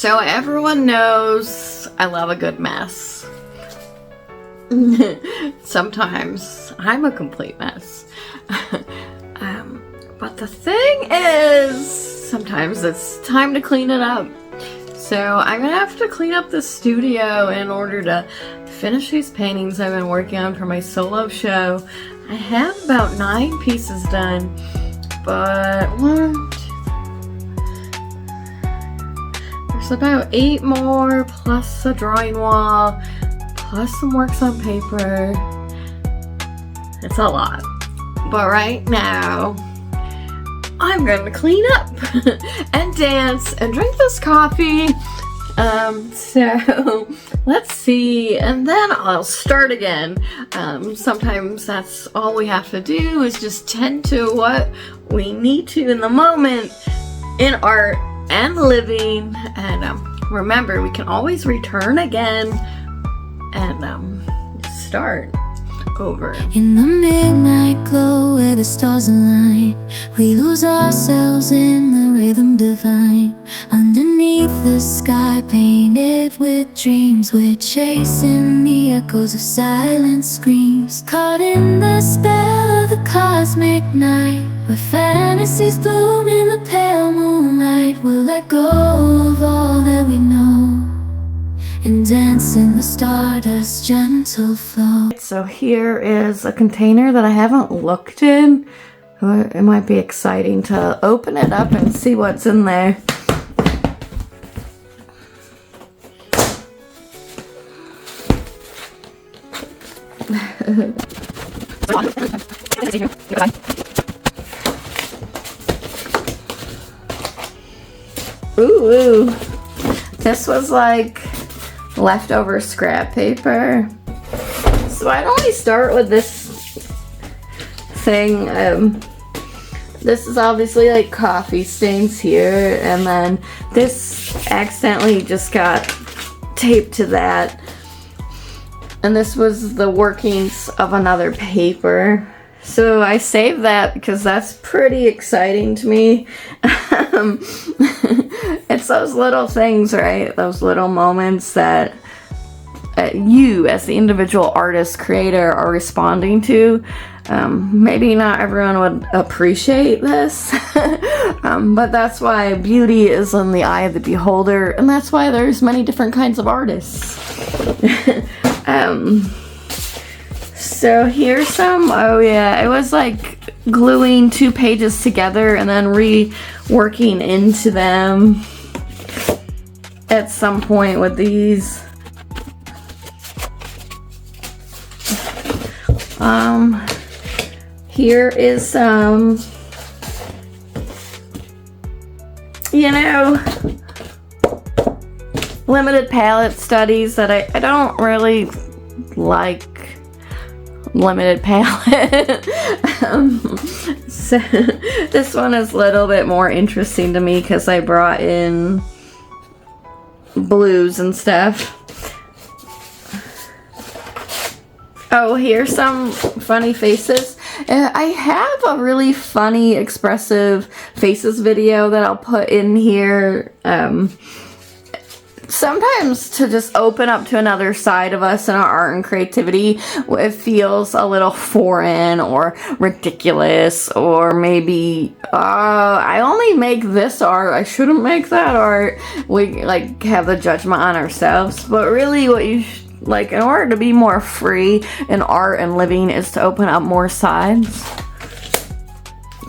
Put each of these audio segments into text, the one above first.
So everyone knows I love a good mess. Sometimes I'm a complete mess. But the thing is, sometimes it's time to clean it up. So I'm gonna have to clean up the studio in order to finish these paintings I've been working on for my solo show. I have about 9 pieces done, but there's about 8 more, plus a drawing wall, plus some works on paper. It's a lot. But right now, I'm gonna clean up and dance and drink this coffee. So let's see, and then I'll start again. Sometimes that's all we have to do is just tend to what we need to in the moment in art and living, and remember, we can always return again and start over. In the midnight glow where the stars align, we lose ourselves in the rhythm divine. Underneath the sky painted with dreams, we're chasing the echoes of silent screams. Caught in the spell of the cosmic night, where fantasies bloom in the pale moonlight. We'll let go of all that we know and dance in the stardust gentle flow. So here is a container that I haven't looked in. It might be exciting to open it up and see what's in there. Ooh, this was like leftover scrap paper. So I'd always start with this thing. This is obviously like coffee stains here, and then this accidentally just got taped to that. And this was the workings of another paper. So I saved that because that's pretty exciting to me. It's those little things, right? Those little moments that you as the individual artist creator are responding to. Maybe not everyone would appreciate this, but that's why beauty is in the eye of the beholder, and that's why there's many different kinds of artists. So here's some, oh yeah, it was like gluing 2 pages together and then reworking into them at some point with these. Here is some, you know, limited palette studies that I don't really like. Limited palette. So this one is a little bit more interesting to me because I brought in blues and stuff. Oh, here's some funny faces. I have a really funny expressive faces video that I'll put in here. Sometimes to just open up to another side of us in our art and creativity, it feels a little foreign or ridiculous, or maybe I only make this art, I shouldn't make that art. We like have the judgment on ourselves, but really what you like in order to be more free in art and living is to open up more sides.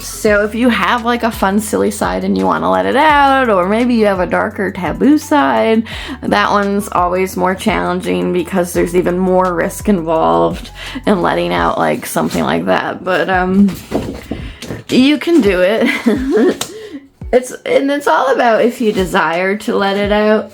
So if you have like a fun, silly side and you want to let it out, or maybe you have a darker, taboo side, that one's always more challenging because there's even more risk involved in letting out like something like that. But you can do it. It's all about if you desire to let it out.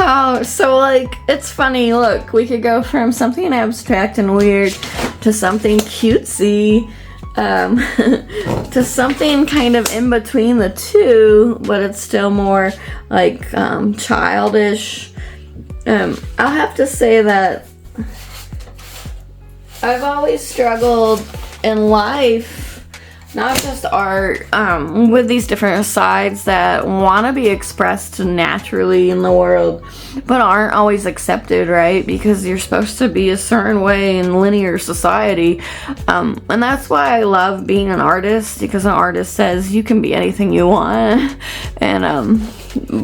Oh, so like, it's funny, look, we could go from something abstract and weird to something cutesy, to something kind of in between the two, but it's still more like childish. I'll have to say that I've always struggled in life not just art, with these different sides that want to be expressed naturally in the world, but aren't always accepted, right? Because you're supposed to be a certain way in linear society. And that's why I love being an artist, because an artist says you can be anything you want. And,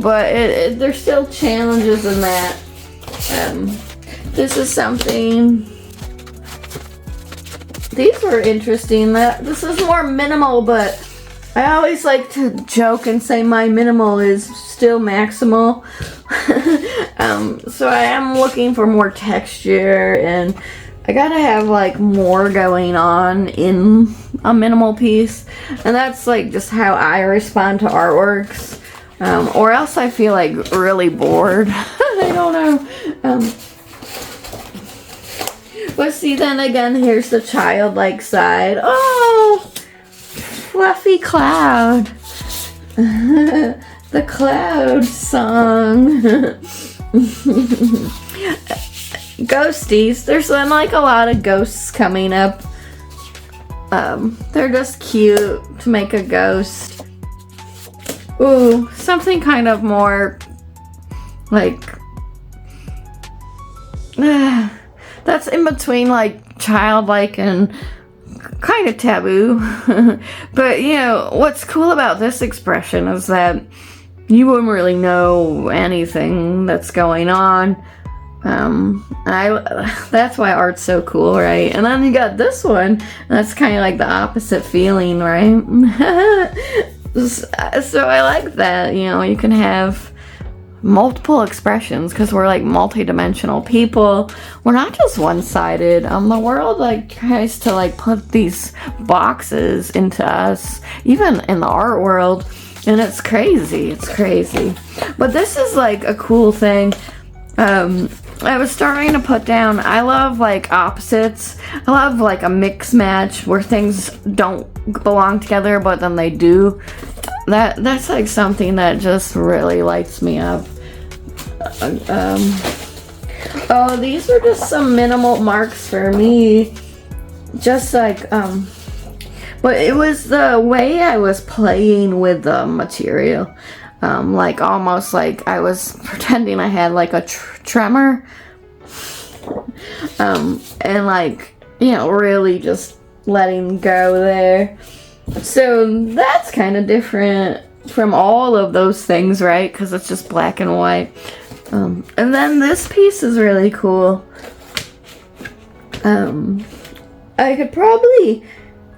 but there's still challenges in that. This is something... These were interesting. This is more minimal, but I always like to joke and say my minimal is still maximal. So I am looking for more texture, and I gotta have like more going on in a minimal piece. And that's like just how I respond to artworks. Or else I feel like really bored. I don't know. But see, then again, here's the childlike side. Oh, fluffy cloud. The cloud song. Ghosties. There's like a lot of ghosts coming up. They're just cute to make a ghost. Ooh, something kind of more like... that's in between like childlike and kind of taboo. But you know, what's cool about this expression is that you wouldn't really know anything that's going on. That's why art's so cool, right? And then you got this one, that's kind of like the opposite feeling, right? So I like that, you know, you can have multiple expressions because we're like multi-dimensional people. We're not just one-sided. The world like tries to like put these boxes into us, even in the art world, and it's crazy. But this is like a cool thing. I was starting to put down, I love like opposites. I love like a mix match where things don't belong together but then they do. That's like something that just really lights me up. Oh, these were just some minimal marks for me. Just like, but it was the way I was playing with the material. Like almost like I was pretending I had like a tremor. And like, you know, really just letting go there. So that's kind of different from all of those things, right? Because it's just black and white. And then this piece is really cool. I could probably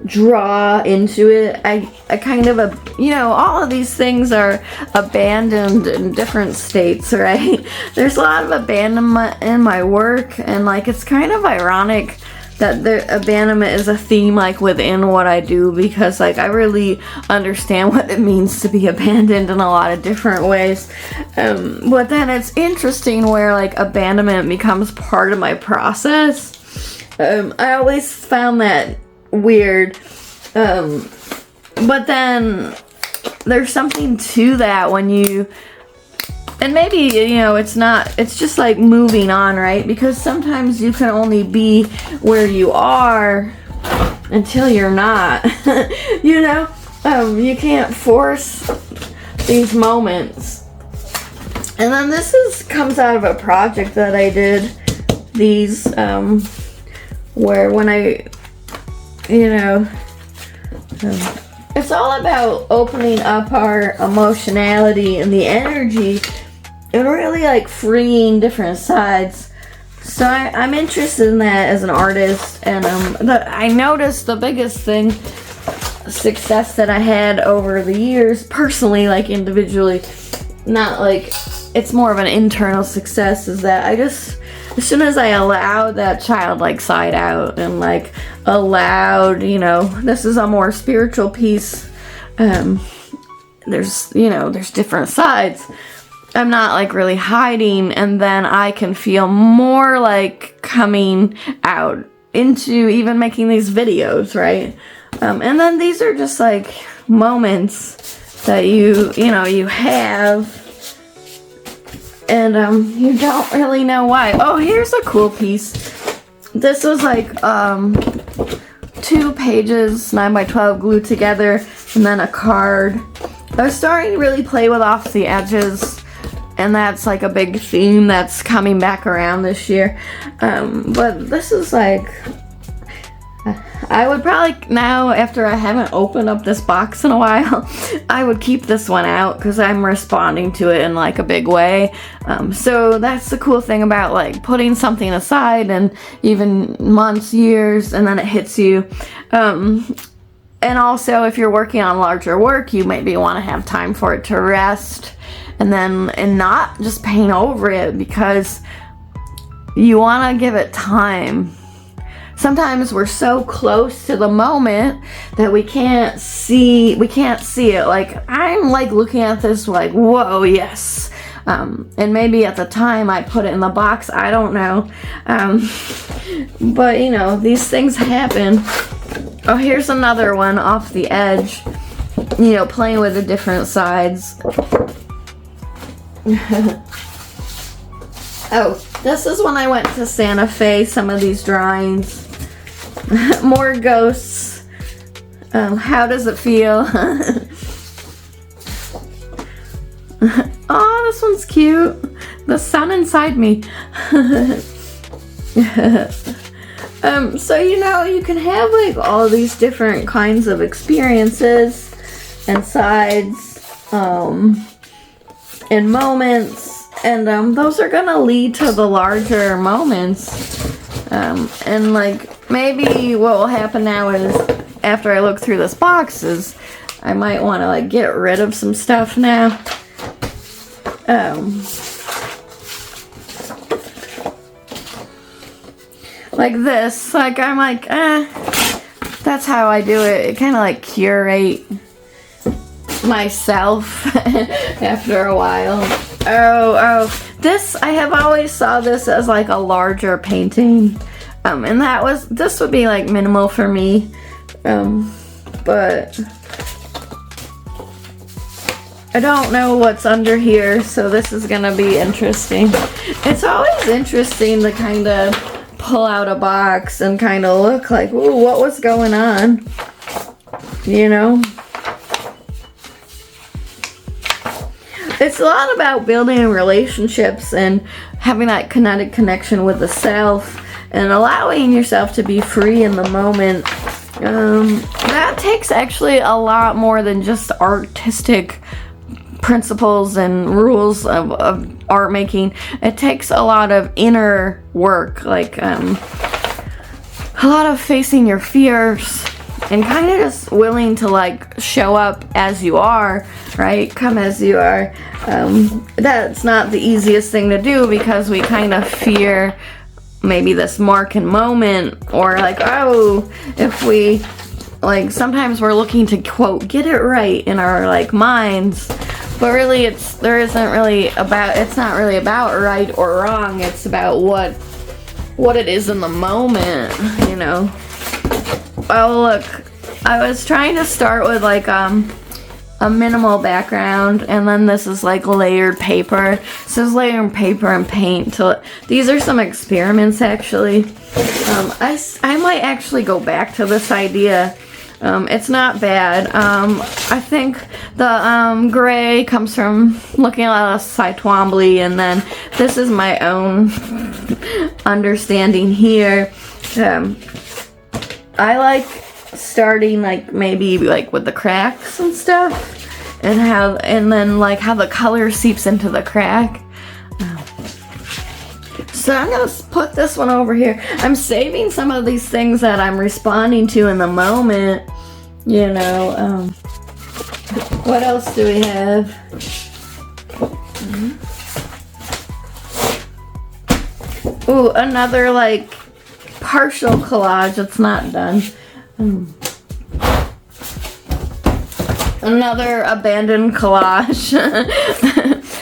draw into it. I kind of, you know, all of these things are abandoned in different states, right? There's a lot of abandonment in my work, and like it's kind of ironic that the abandonment is a theme like within what I do, because like I really understand what it means to be abandoned in a lot of different ways. But then it's interesting where like abandonment becomes part of my process. I always found that weird. But then there's something to that when you, and maybe, you know, it's just like moving on, right? Because sometimes you can only be where you are until you're not. You know, you can't force these moments. And then this comes out of a project that I did. These, where when I, you know, it's all about opening up our emotionality and the energy and really like freeing different sides. So I'm interested in that as an artist. And I noticed the biggest thing, success that I had over the years, personally, like individually, not like, it's more of an internal success, is that I just, as soon as I allowed that childlike side out and like allowed, you know, this is a more spiritual piece. There's, you know, there's different sides. I'm not like really hiding, and then I can feel more like coming out into even making these videos, right? And then these are just like moments that you know, you have, and you don't really know why. Oh, here's a cool piece. This was like 2 2 pages, 9 by 12 glued together, and then a card. I was starting to really play with off the edges, and that's like a big theme that's coming back around this year. But this is like, I would probably now, after I haven't opened up this box in a while, I would keep this one out because I'm responding to it in like a big way. So that's the cool thing about like putting something aside and even months, years, and then it hits you. And also if you're working on larger work, you maybe want to have time for it to rest and not just paint over it, because you want to give it time. Sometimes we're so close to the moment that we can't see it. Like, I'm like looking at this like, whoa, yes. And maybe at the time I put it in the box, I don't know. But you know, these things happen. Oh, here's another one off the edge. You know, playing with the different sides. Oh, this is when I went to Santa Fe, some of these drawings. More ghosts. How does it feel? Oh, this one's cute. The sun inside me. So you know, you can have like all these different kinds of experiences and sides, and moments, and those are gonna lead to the larger moments. And like, maybe what will happen now is, after I look through this box, is I might want to like get rid of some stuff now. Like this, like I'm like, that's how I do it. Kind of like curate myself after a while. Oh, this, I have always saw this as like a larger painting. And this would be like minimal for me. But I don't know what's under here, so this is gonna be interesting. It's always interesting to kind of pull out a box and kind of look like, ooh, what was going on? You know? It's a lot about building relationships and having that kinetic connection with the self and allowing yourself to be free in the moment. That takes actually a lot more than just artistic principles and rules of art making. It takes a lot of inner work, like a lot of facing your fears and kind of just willing to like show up as you are, right? Come as you are. That's not the easiest thing to do because we kind of fear maybe this mark and moment, or like, oh, if we like, sometimes we're looking to quote get it right in our like minds, but really it's not really about right or wrong. It's about what it is in the moment, you know. Oh, look, I was trying to start with like a minimal background, and then this is like layered paper. So it's layered paper and paint. These are some experiments actually. I might actually go back to this idea. It's not bad. I think the gray comes from looking at a Cy Twombly, and then this is my own understanding here. I like starting like maybe like with the cracks and stuff, and then like how the color seeps into the crack. So I'm gonna put this one over here. I'm saving some of these things that I'm responding to in the moment, you know. What else do we have? Ooh, another like partial collage. It's not done. Another abandoned collage.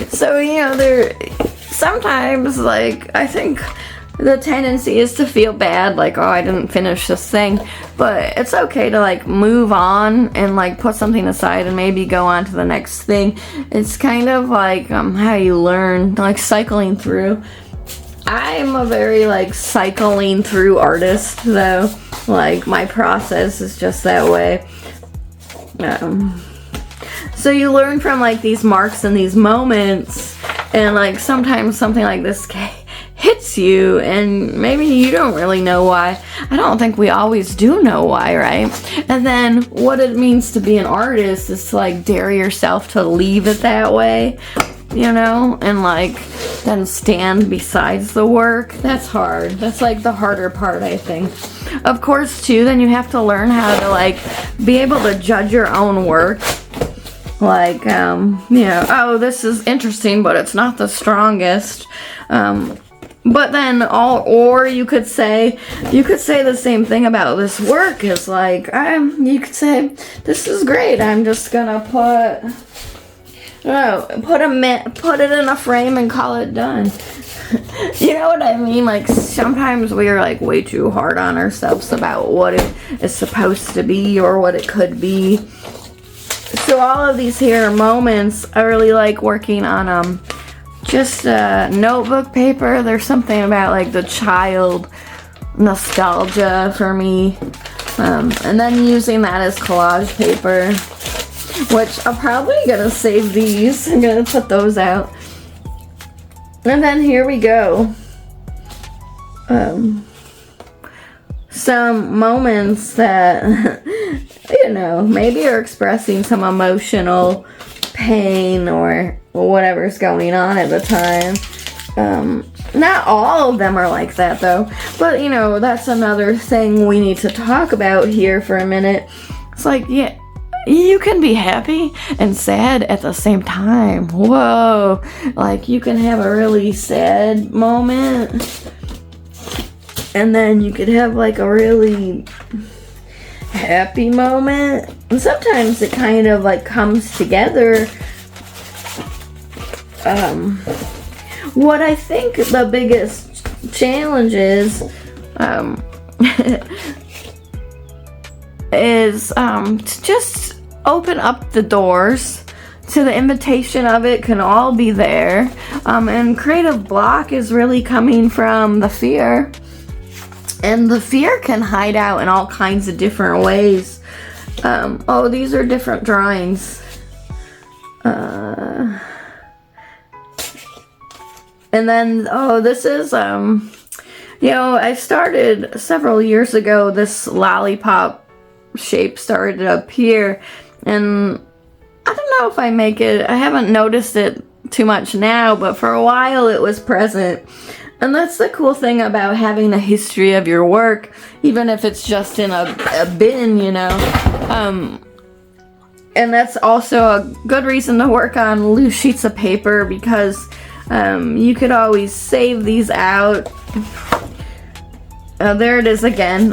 So, you know, sometimes, like, I think the tendency is to feel bad, like, oh, I didn't finish this thing. But it's okay to, like, move on and, like, put something aside and maybe go on to the next thing. It's kind of like how you learn, like, cycling through. I'm a very, like, cycling through artist, though. Like, my process is just that way. So you learn from like these marks and these moments, and like sometimes something like this hits you and maybe you don't really know why. I don't think we always do know why, right? And then what it means to be an artist is to like dare yourself to leave it that way, you know, and like then stand besides the work. That's hard. That's like the harder part, I think. Of course too, then you have to learn how to like be able to judge your own work. Like, you know, oh, this is interesting, but it's not the strongest. But then, or you could say the same thing about this work. Is like, you could say, this is great. I'm just gonna put it in a frame and call it done. You know what I mean? Like, sometimes we are like way too hard on ourselves about what it is supposed to be or what it could be. So all of these here moments, I really like working on just notebook paper. There's something about like the child nostalgia for me, and then using that as collage paper, which I'm probably gonna save these. I'm gonna put those out. And then here we go. Some moments that, you know, maybe you're expressing some emotional pain or whatever's going on at the time. Not all of them are like that though, but you know, that's another thing we need to talk about here for a minute. It's like, yeah, you can be happy and sad at the same time. Whoa, like you can have a really sad moment and then you could have like a really happy moment, and sometimes it kind of like comes together. What I think the biggest challenge is to just open up the doors to the invitation of it can all be there, and creative block is really coming from the fear. And the fear can hide out in all kinds of different ways. Oh, these are different drawings. And then, oh, this is, you know, I started several years ago, this lollipop shape started up here. And I don't know if I haven't noticed it too much now, but for a while it was present. And that's the cool thing about having a history of your work, even if it's just in a bin, you know. And that's also a good reason to work on loose sheets of paper, because you could always save these out. There it is again.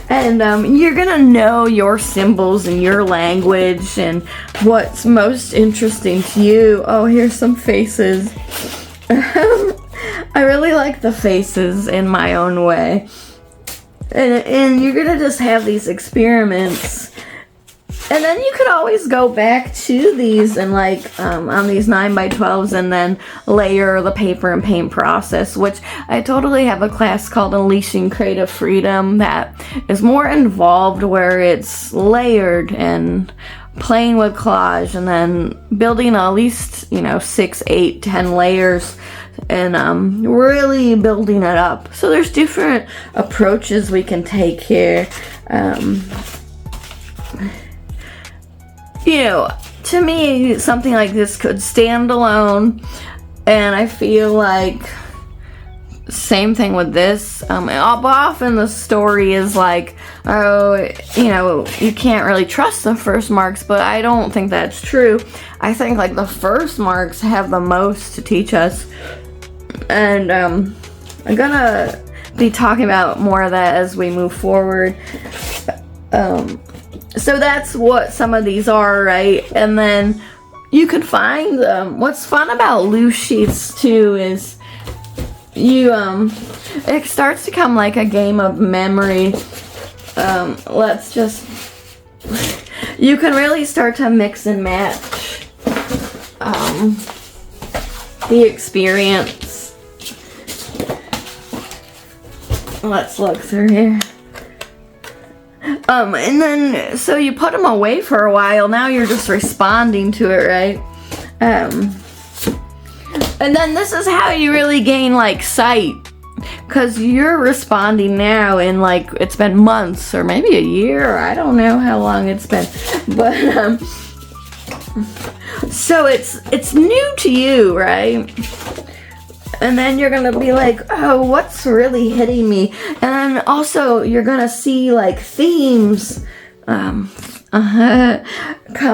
And you're gonna know your symbols and your language and what's most interesting to you. Oh, here's some faces. I really like the faces in my own way. And you're gonna just have these experiments. And then you could always go back to these and like on these 9x12s and then layer the paper and paint process, which I totally have a class called Unleashing Creative Freedom that is more involved, where it's layered and playing with collage and then building at least, you know, 6, 8, 10 layers and really building it up. So there's different approaches we can take here. You know, to me, something like this could stand alone, and I feel like same thing with this. Often the story is like, oh, you know, you can't really trust the first marks, but I don't think that's true. I think like the first marks have the most to teach us, and I'm gonna be talking about more of that as we move forward. So that's what some of these are, right? And then you could find them. What's fun about loose sheets too is it starts to become like a game of memory. You can really start to mix and match the experience. Let's look through here. And then, so you put them away for a while, now you're just responding to it, right? And then this is how you really gain, like, sight. Because you're responding now in, like, it's been months or maybe a year, or I don't know how long it's been. But, so it's new to you, right? And then you're gonna be like, oh, what's really hitting me? And then also you're gonna see, like, themes come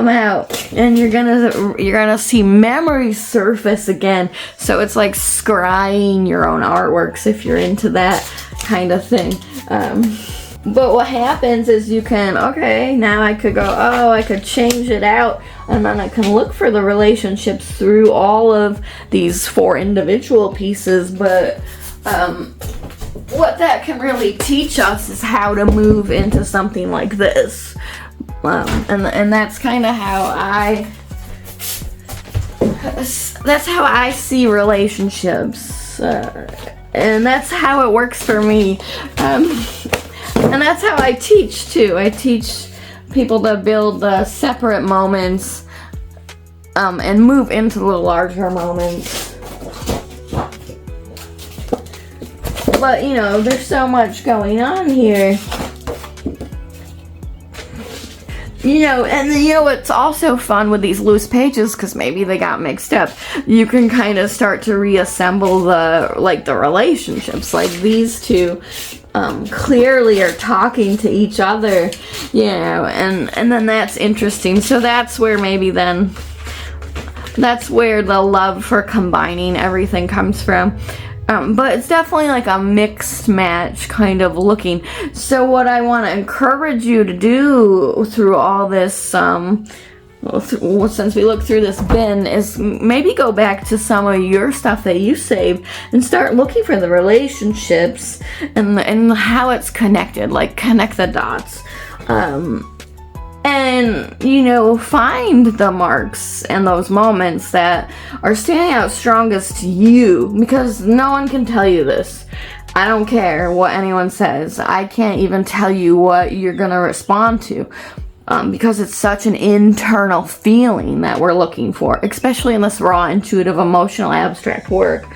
out, and you're gonna see memories surface again. So it's like scrying your own artworks if you're into that kind of thing. But what happens is you can, okay, now I could go, oh, I could change it out, and then I can look for the relationships through all of these 4 individual pieces. But what that can really teach us is how to move into something like this. And that's kind of how I see relationships, and that's how it works for me. And that's how I teach too. I teach people to build separate moments and move into the larger moments. But you know, there's so much going on here. You know, and you know what's also fun with these loose pages, because maybe they got mixed up, you can kind of start to reassemble the relationships. Like these two clearly are talking to each other, you know, and then that's interesting. So that's where maybe then, that's where the love for combining everything comes from. But it's definitely like a mixed match kind of looking. So what I want to encourage you to do through all this, since we look through this bin, is maybe go back to some of your stuff that you saved and start looking for the relationships and how it's connected, like connect the dots. And, you know, find the marks and those moments that are standing out strongest to you, because no one can tell you this. I don't care what anyone says. I can't even tell you what you're going to respond to, because it's such an internal feeling that we're looking for, especially in this raw, intuitive, emotional, abstract work.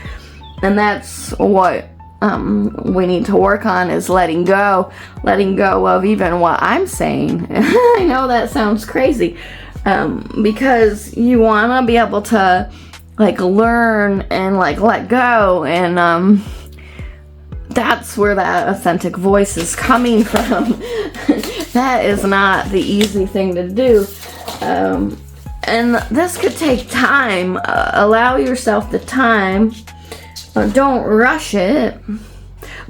And that's what we need to work on, is letting go of even what I'm saying. I know that sounds crazy, because you want to be able to like learn and like let go, and that's where that authentic voice is coming from. That is not the easy thing to do, and this could take time. Allow yourself the time. Don't rush it.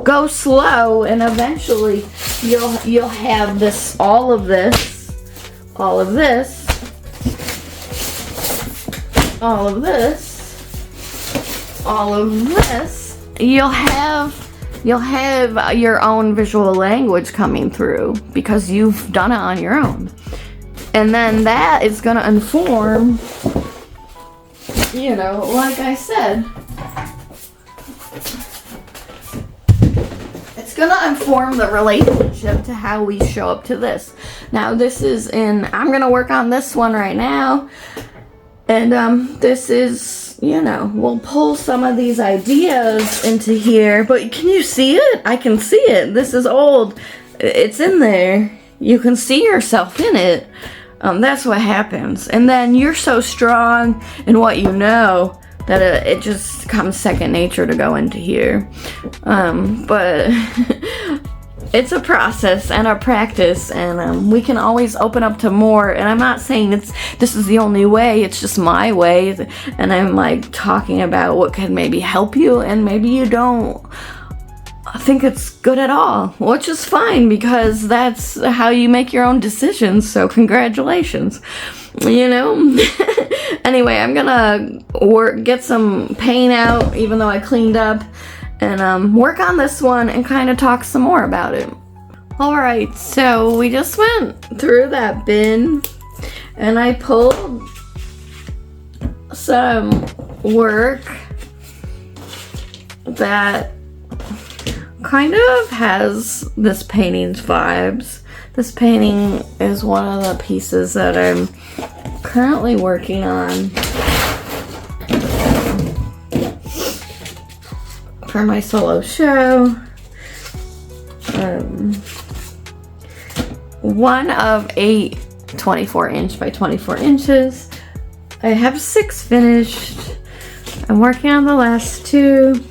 Go slow, and eventually you'll have this, all of this, all of this, all of this, all of this. You'll have your own visual language coming through because you've done it on your own, and then that is going to inform, you know, like I said, it's gonna inform the relationship to how we show up to this. Now this is I'm gonna work on this one right now, and this is, you know, we'll pull some of these ideas into here, but can you see it? I can see it. This is old. It's in there. You can see yourself in it. That's what happens. And then you're so strong in what you know that it just comes second nature to go into here. But it's a process and a practice, and we can always open up to more. And I'm not saying this is the only way, it's just my way. And I'm like talking about what can maybe help you, and maybe you don't think it's good at all, which is fine, because that's how you make your own decisions. So congratulations, you know. Anyway, I'm gonna get some paint out, even though I cleaned up, and work on this one and kind of talk some more about it. Alright, so we just went through that bin, and I pulled some work that kind of has this painting's vibes. This painting is one of the pieces that I'm currently working on for my solo show. One of 8 24-inch by 24 inches. I have 6 finished. I'm working on the last 2.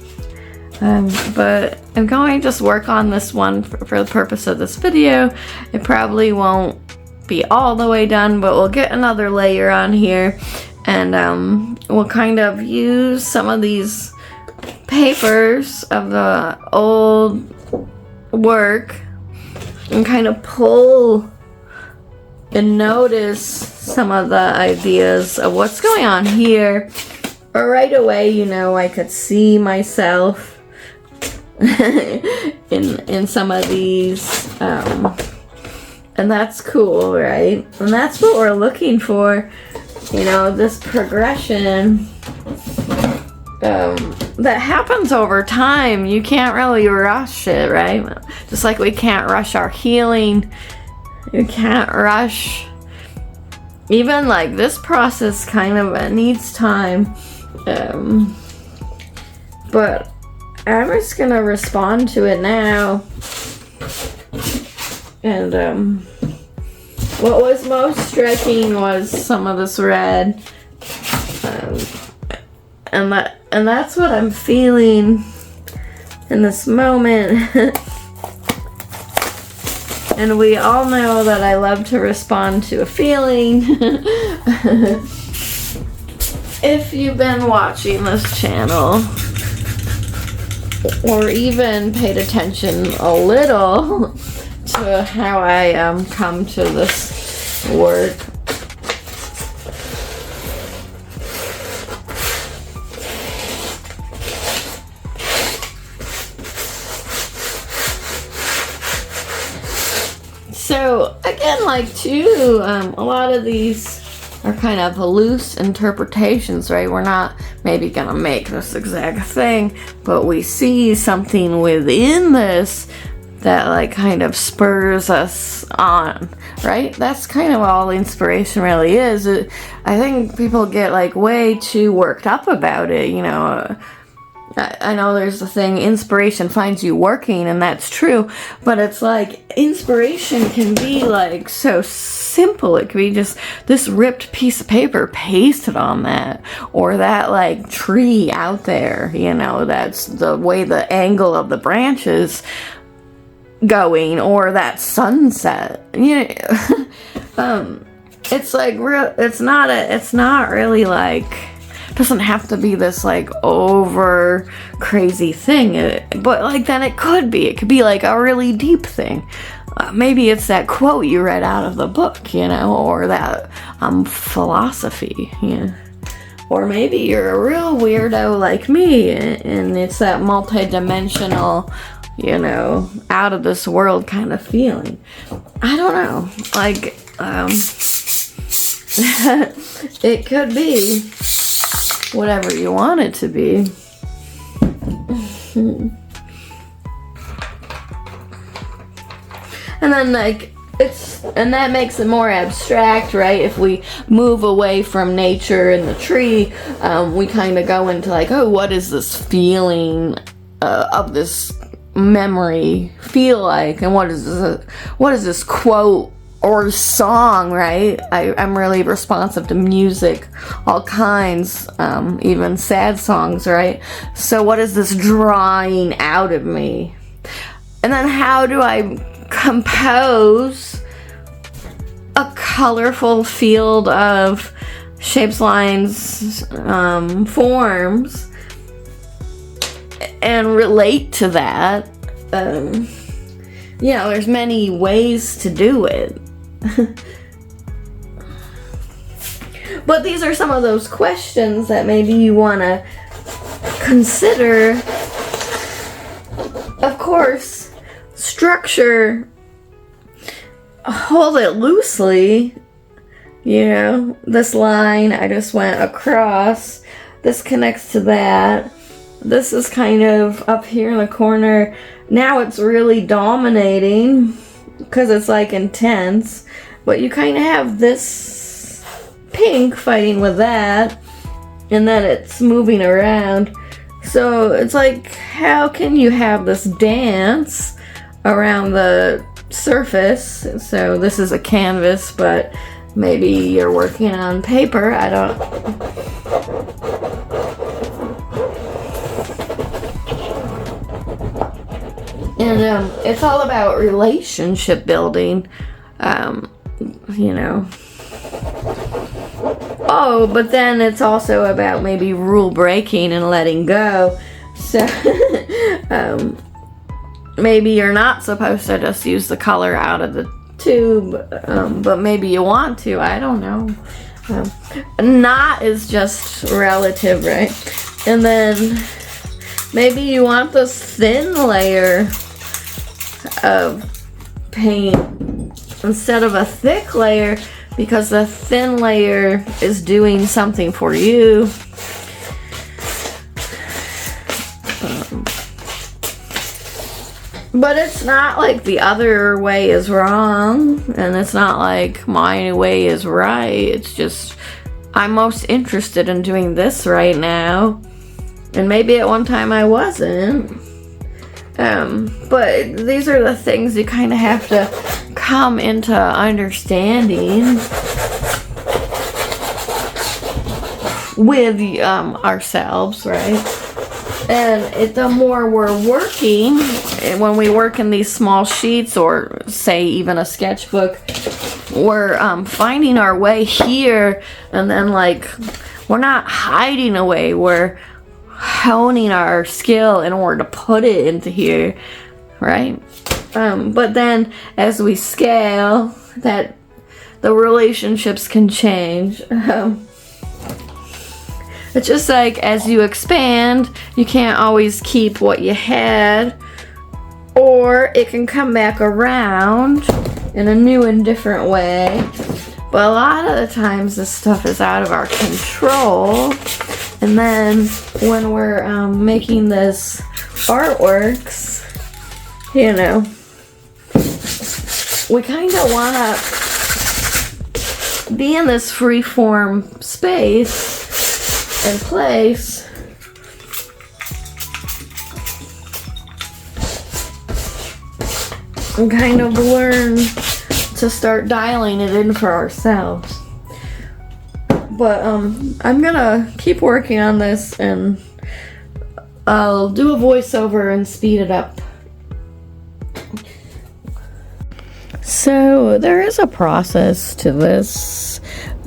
But I'm going to just work on this one for the purpose of this video. It probably won't be all the way done, but we'll get another layer on here, and we'll kind of use some of these papers of the old work and kind of pull and notice some of the ideas of what's going on here. But right away, you know, I could see myself in some of these, and that's cool, right? And that's what we're looking for, you know, this progression that happens over time. You can't really rush it, right? Just like we can't rush our healing. You can't rush even like this process. Kind of needs time, but I'm just gonna respond to it now. And what was most striking was some of this red, and that's what I'm feeling in this moment. And we all know that I love to respond to a feeling. If you've been watching this channel, or even paid attention a little to how I come to this work. So again, like too, a lot of these are kind of loose interpretations, right? We're not maybe gonna make this exact thing, but we see something within this that like kind of spurs us on, right? That's kind of all inspiration really is. I think people get like way too worked up about it, you know. I know there's the thing, inspiration finds you working, and that's true, but it's like inspiration can be like so simple. It could be just this ripped piece of paper pasted on that, or that like tree out there, you know, that's the way the angle of the branches going, or that sunset, you know. It's like it's not really like, doesn't have to be this like over crazy thing, but like then it could be like a really deep thing. Maybe it's that quote you read out of the book, you know, or that philosophy, you know. Or maybe you're a real weirdo like me, and it's that multi-dimensional, you know, out of this world kind of feeling. I don't know, like it could be whatever you want it to be. And then like and that makes it more abstract, right? If we move away from nature and the tree, we kind of go into like, oh, what is this feeling of this memory feel like, and what is this quote or song, right? I'm really responsive to music, all kinds, even sad songs, right? So what is this drawing out of me? And then how do I compose a colorful field of shapes, lines, forms, and relate to that? You know, there's many ways to do it. But these are some of those questions that maybe you want to consider. Of course, structure, hold it loosely. You know, this line I just went across, this connects to that. This is kind of up here in the corner. Now it's really dominating. because it's like intense, but you kind of have this pink fighting with that, and then it's moving around. So it's like, how can you have this dance around the surface? So this is a canvas, but maybe you're working on paper. I don't. And it's all about relationship building, you know. Oh, but then it's also about maybe rule breaking and letting go. So maybe you're not supposed to just use the color out of the tube, but maybe you want to. I don't know. Not is just relative, right? And then maybe you want this thin layer of paint instead of a thick layer, because the thin layer is doing something for you. But it's not like the other way is wrong, and it's not like my way is right. It's just I'm most interested in doing this right now, and maybe at one time I wasn't. But these are the things you kind of have to come into understanding with ourselves, right? And the more we're working, when we work in these small sheets, or say even a sketchbook, we're finding our way here, and then like we're not hiding away, we're honing our skill in order to put it into here, right? But then as we scale, that the relationships can change. It's just like as you expand, you can't always keep what you had, or it can come back around in a new and different way. But a lot of the times this stuff is out of our control. And then when we're making this artworks, you know, we kind of want to be in this free-form space and place. And kind of learn to start dialing it in for ourselves. But I'm gonna keep working on this, and I'll do a voiceover and speed it up. So there is a process to this,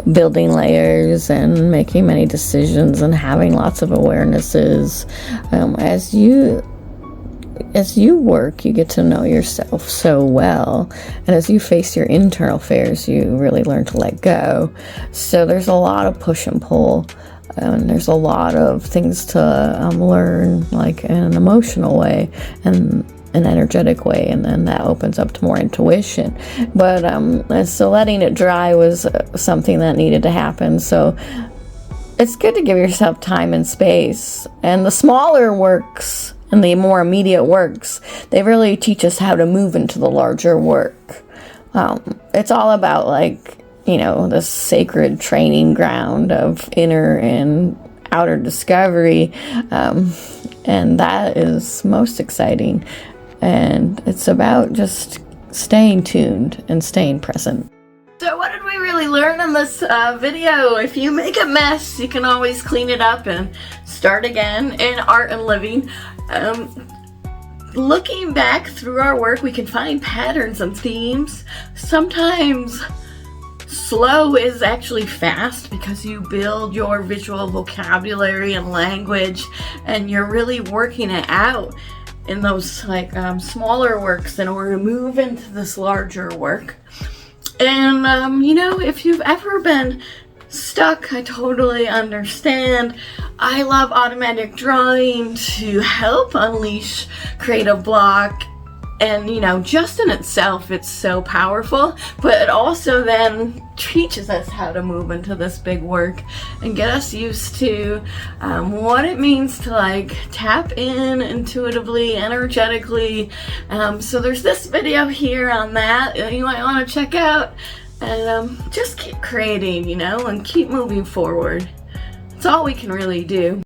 building layers and making many decisions and having lots of awarenesses. As you work, you get to know yourself so well, and as you face your internal fears, you really learn to let go. So there's a lot of push and pull, and there's a lot of things to learn, like in an emotional way and an energetic way, and then that opens up to more intuition. But so letting it dry was something that needed to happen. So it's good to give yourself time and space, and the smaller works and the more immediate works, they really teach us how to move into the larger work. It's all about, like, you know, the sacred training ground of inner and outer discovery, and that is most exciting. And it's about just staying tuned and staying present. So what did we really learn in this video? If you make a mess, you can always clean it up and start again in art and living. Looking back through our work, we can find patterns and themes. Sometimes slow is actually fast because you build your visual vocabulary and language, and you're really working it out in those like smaller works in order to move into this larger work. And you know, if you've ever been stuck, I totally understand. I love automatic drawing to help unleash creative block And you know, just in itself, it's so powerful, but it also then teaches us how to move into this big work and get us used to what it means to like tap in intuitively, energetically. So there's this video here on that you might want to check out, and just keep creating, you know, and keep moving forward. It's all we can really do.